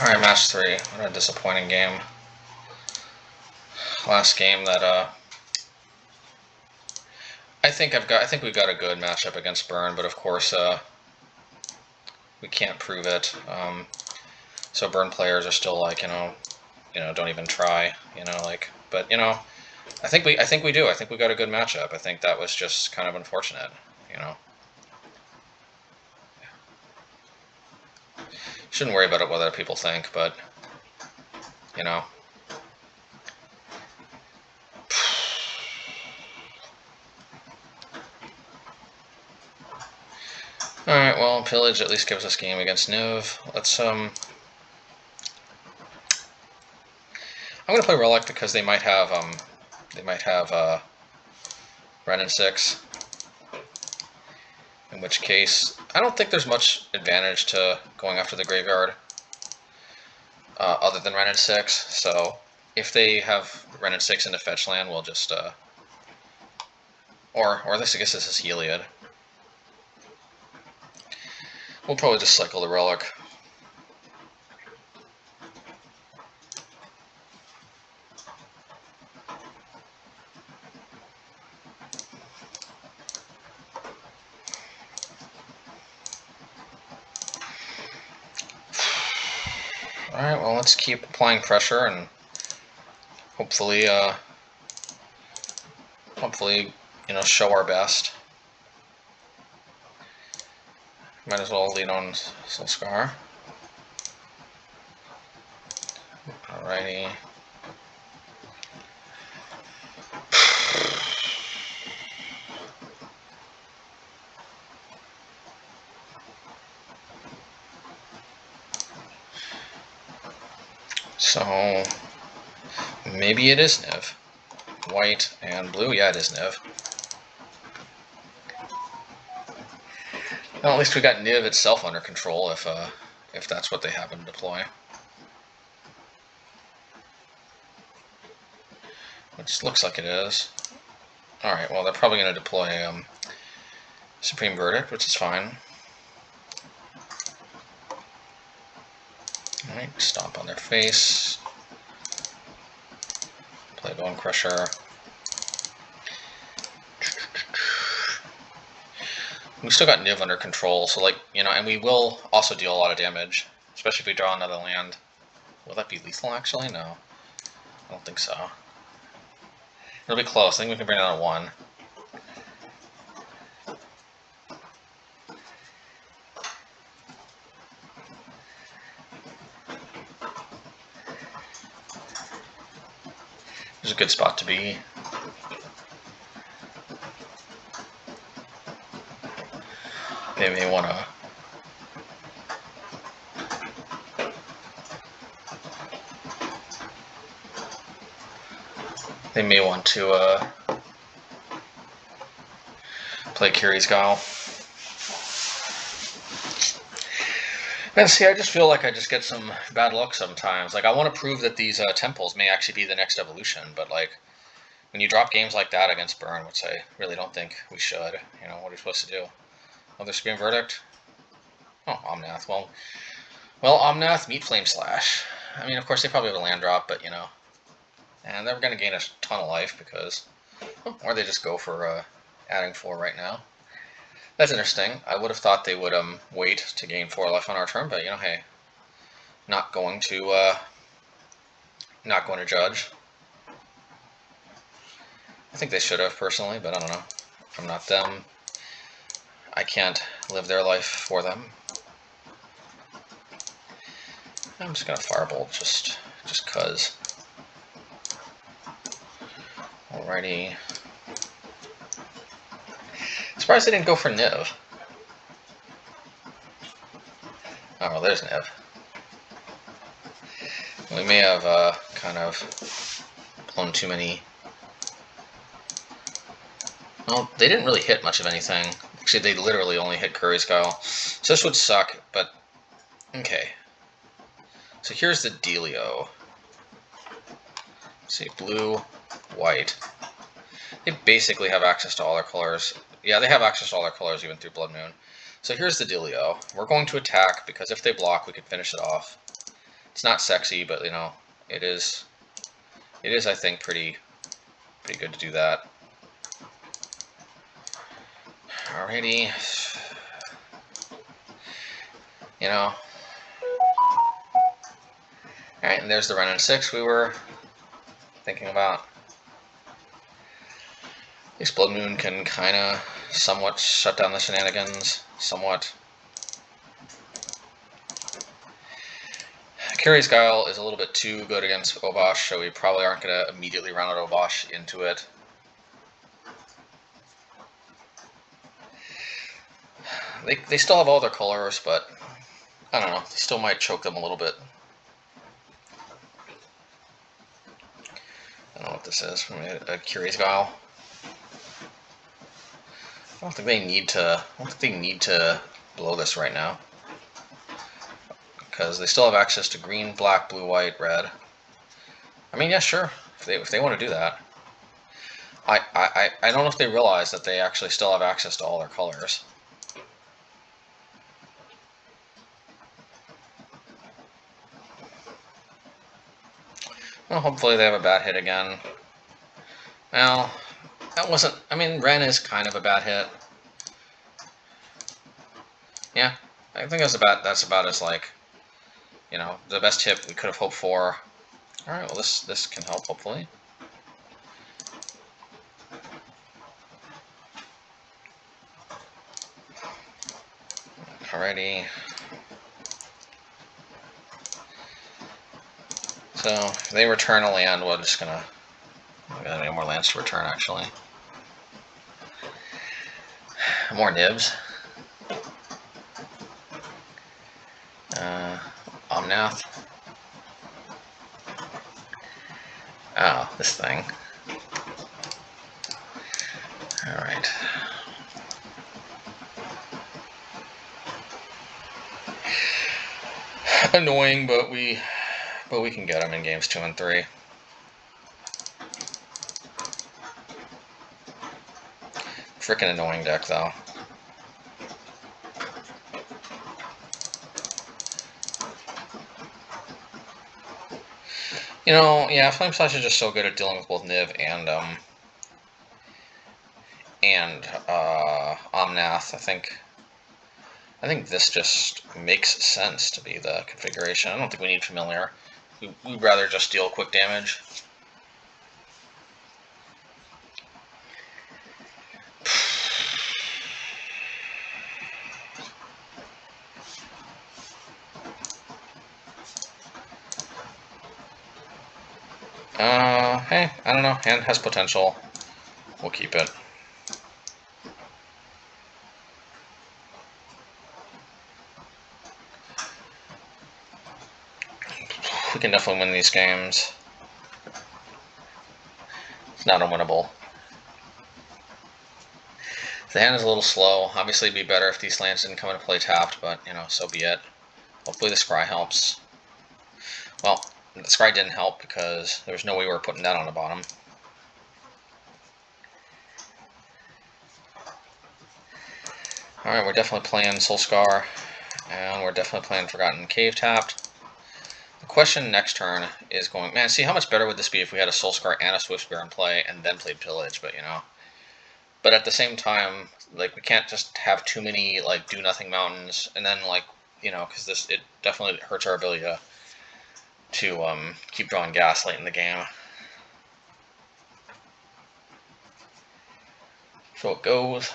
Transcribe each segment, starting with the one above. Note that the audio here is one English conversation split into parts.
Alright, match 3. What a disappointing game. Last game that I think we've got a good matchup against Burn, but of course we can't prove it. So Burn players are still like, don't even try, like, but I think we do. I think we got a good matchup. I think that was just kind of unfortunate, Shouldn't worry about it what other people think, but Alright, well, Pillage at least gives us game against Niv. Let's I'm gonna play Relic because they might have Ren and 6. In which case, I don't think there's much advantage to going after the graveyard other than Ren and 6. So if they have Ren and 6 into fetch land, we'll just or at least I guess this is Heliod. We'll probably just cycle the Relic. Alright, well, let's keep applying pressure and hopefully, show our best. Might as well lead on Solskar. Alrighty. So, maybe it is Niv. White and blue, yeah, it is Niv. Well, at least we got Niv itself under control if that's what they happen to deploy. Which looks like it is. Alright, well, they're probably going to deploy Supreme Verdict, which is fine. Alright, stomp on their face. Play Bonecrusher. We still got Niv under control, so and we will also deal a lot of damage, especially if we draw another land. Will that be lethal actually? No. I don't think so. It'll be close. I think we can bring down a 1. There's a good spot to be. They may want to... They may want to play Kiri's Guile. And see, I just feel like I just get some bad luck sometimes. Like, I want to prove that these temples may actually be the next evolution, but when you drop games like that against Burn, which I really don't think we should, what are you supposed to do? Another Supreme Verdict? Oh, Omnath. Well, Omnath, meet Flame Slash. I mean, of course, they probably have a land drop, but, and they're going to gain a ton of life because... or they just go for adding 4 right now. That's interesting. I would have thought they would wait to gain 4 life on our turn, but, hey, not going to judge. I think they should have, personally, but I don't know. I'm not them. I can't live their life for them. I'm just gonna Firebolt just cuz. Alrighty. Surprised they didn't go for Niv. Oh, well, there's Niv. We may have kind of blown too many. Well, they didn't really hit much of anything. Actually, they literally only hit Kiri's Guile. So this would suck, but okay. So here's the dealio. Let's see, blue, white. They basically have access to all their colors. Yeah, they have access to all their colors even through Blood Moon. So here's the dealio. We're going to attack because if they block, we can finish it off. It's not sexy, but you know, it is. It is, I think, pretty good to do that. Alrighty. You know. Alright, and there's the Wrenn and 6 we were thinking about. Explode Moon can kind of somewhat shut down the shenanigans. Somewhat. Curious Guile is a little bit too good against Obosh, so we probably aren't going to immediately run out Obosh into it. They still have all their colors, but I don't know. They still might choke them a little bit. I don't know what this is. A Curious Guile. I don't think they need to. I don't think they need to blow this right now, because they still have access to green, black, blue, white, red. I mean, yeah, sure. If they want to do that. I don't know if they realize that they actually still have access to all their colors. Well, hopefully they have a bad hit again. Well, that wasn't... I mean, Wrenn is kind of a bad hit. Yeah, I think that's about as, like, you know, the best hit we could have hoped for. Alright, well, this can help, hopefully. Alrighty. So, if they return a land, we're just gonna... I got any more lands to return, actually. More nibs. Omnath. Oh, this thing. Alright. Annoying, but we can get them in games 2 and 3. Freaking annoying deck, though. You know, yeah, Flame Slash is just so good at dealing with both Niv and Omnath. I think this just makes sense to be the configuration. I don't think we need Familiar. We'd rather just deal quick damage. Hey, I don't know. Hand has potential. We'll keep it. We can definitely win these games. It's not unwinnable. The hand is a little slow. Obviously, it'd be better if these lands didn't come into play tapped, but, you know, so be it. Hopefully the Scry helps. Well, the Scry didn't help because there was no way we were putting that on the bottom. Alright, we're definitely playing Soulscar, and we're definitely playing Forgotten Cave tapped. The question next turn is going, man, see, how much better would this be if we had a Soulscar and a Swiftspear in play and then played Pillage, but, you know. But at the same time, like, we can't just have too many, like, do-nothing mountains, and then, like, you know, because it definitely hurts our ability to keep drawing gas late in the game. So it goes.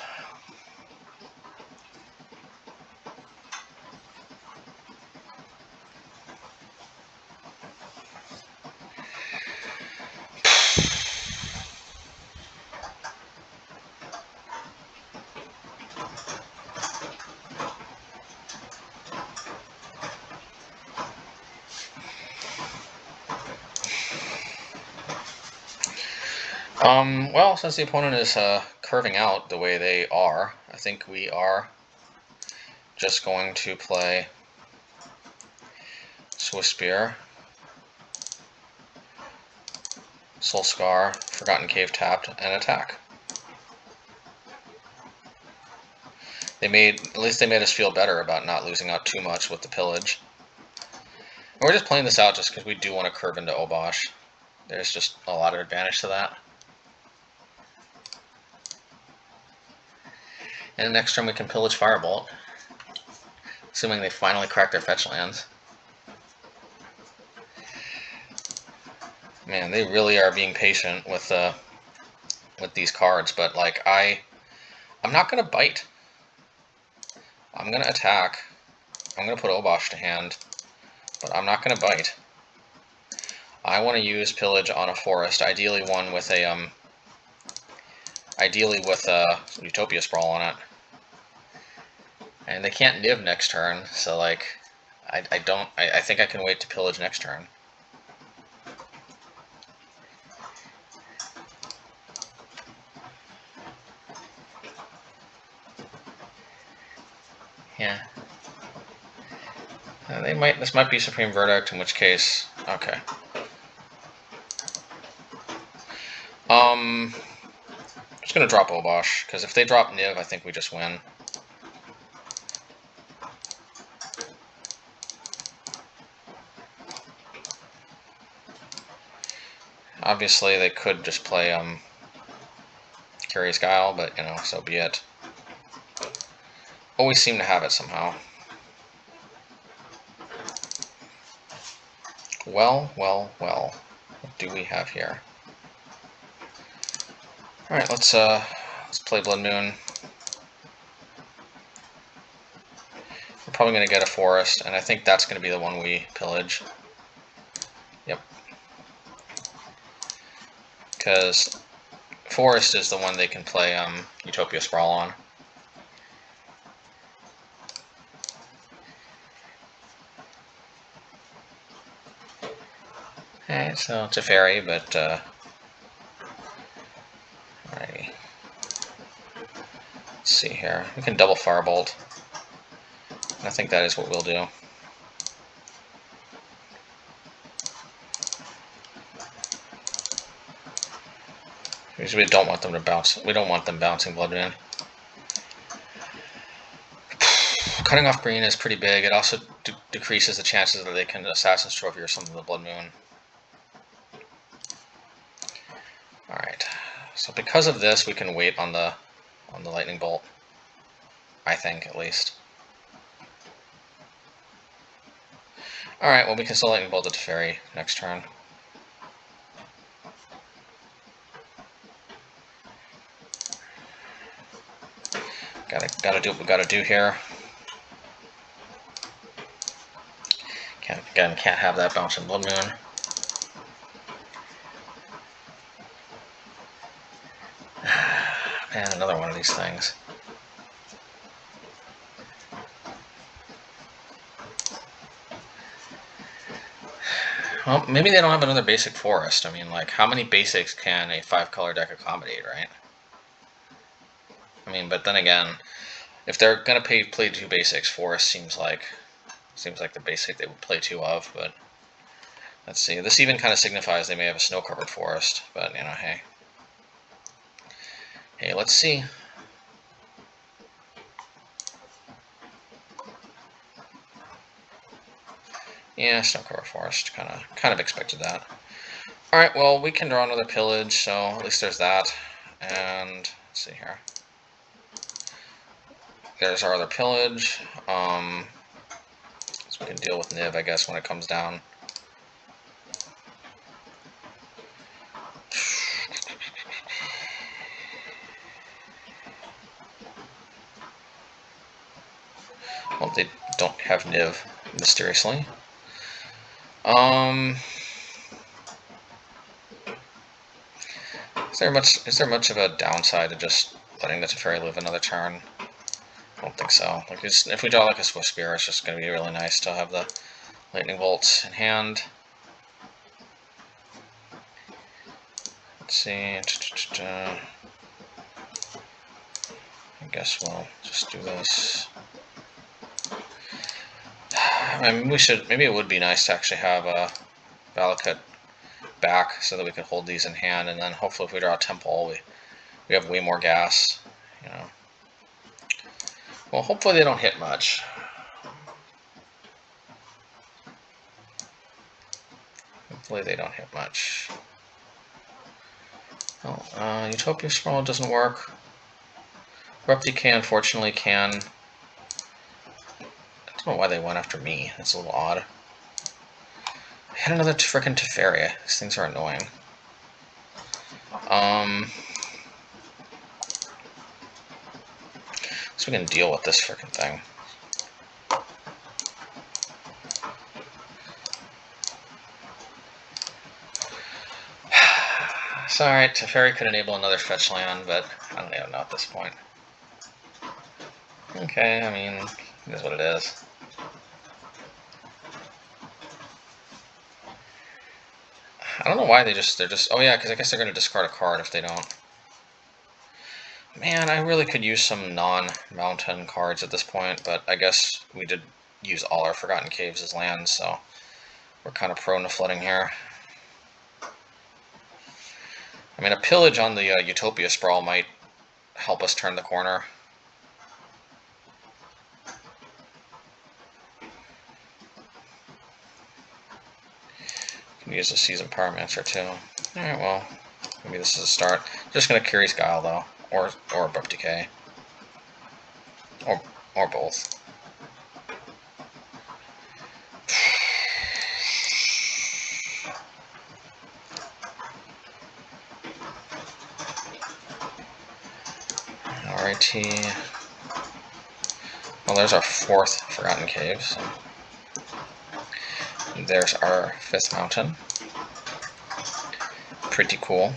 Well, since the opponent is curving out the way they are, I think we are just going to play Swiftspear, Soulscar, Forgotten Cave tapped, and attack. At least they made us feel better about not losing out too much with the Pillage. We're just playing this out just because we do want to curve into Obosh. There's just a lot of advantage to that. And next turn we can Pillage Firebolt, assuming they finally crack their fetch lands. Man, they really are being patient with these cards, but like I'm not gonna bite. I'm gonna attack. I'm gonna put Obosh to hand, but I'm not gonna bite. I want to use Pillage on a forest, ideally one with a Utopia Sprawl on it. And they can't Niv next turn, so like I think I can wait to Pillage next turn. Yeah. This might be Supreme Verdict, in which case, okay. I'm just gonna drop Obosh, because if they drop Niv, I think we just win. Obviously, they could just play Curious Guile, but you know, so be it. Always seem to have it somehow. Well. What do we have here? All right, let's play Blood Moon. We're probably going to get a forest, and I think that's going to be the one we pillage. Yep. Because forest is the one they can play Utopia Sprawl on. Okay, so it's a fairy, but alrighty. Let's see here. We can double Firebolt. I think that is what we'll do. Because we don't want them to bounce. We don't want them bouncing Blood Moon. Cutting off green is pretty big. It also decreases the chances that they can Assassin's Trophy or something with Blood Moon. Alright. So because of this, we can wait on the Lightning Bolt. I think, at least. Alright, well we can still Lightning Bolt the Teferi next turn. Gotta do what we gotta do here. Can't have that bouncing Blood Moon. Man, another one of these things. Well, maybe they don't have another basic forest. I mean, like, how many basics can a 5-color deck accommodate, right? I mean, but then again, if they're gonna play 2 basics, forest seems like the basic they would play 2 of. But let's see. This even kind of signifies they may have a snow-covered forest. But you know, hey, let's see. Yeah, snow-covered forest. Kind of expected that. All right. Well, we can draw another pillage, so at least there's that. And let's see here. There's our other pillage. So we can deal with Niv, I guess, when it comes down. Well, they don't have Niv, mysteriously. Is there much of a downside to just letting the Teferi live another turn? I don't think so. Like, if we draw like a Swiftspear, it's just going to be really nice to have the Lightning Bolts in hand. Let's see. I guess we'll just do this. I mean, maybe it would be nice to actually have a Valakut back so that we can hold these in hand, and then hopefully if we draw a Temple, we have way more gas, you know. Well, hopefully they don't hit much. Hopefully they don't hit much. Oh, Utopia Sprawl doesn't work. Abrupt Decay unfortunately can. I don't know why they went after me. That's a little odd. I had another frickin' Teferi. These things are annoying. So we can deal with this frickin' thing. It's alright, Teferi could enable another fetch land, but I don't even know at this point. Okay, I mean, it is what it is. I don't know why they're just, oh yeah, because I guess they're going to discard a card if they don't. Man, I really could use some non-mountain cards at this point, but I guess we did use all our Forgotten Caves as lands, so we're kind of prone to flooding here. I mean, a Pillage on the Utopia Sprawl might help us turn the corner. Can use a Seasoned Pyromancer too. Alright, well, maybe this is a start. Just going to Curious Guile though, or Abrupt Decay. Or both. Alrighty. Well, there's our 4th Forgotten Cave. So. There's our 5th mountain. Pretty cool.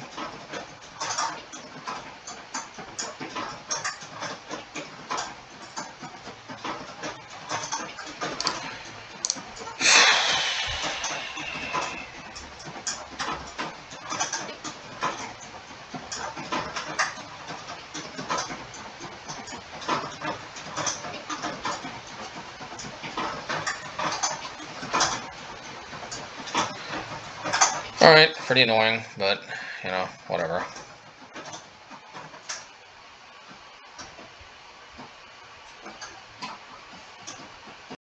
Alright, pretty annoying, but, you know, whatever.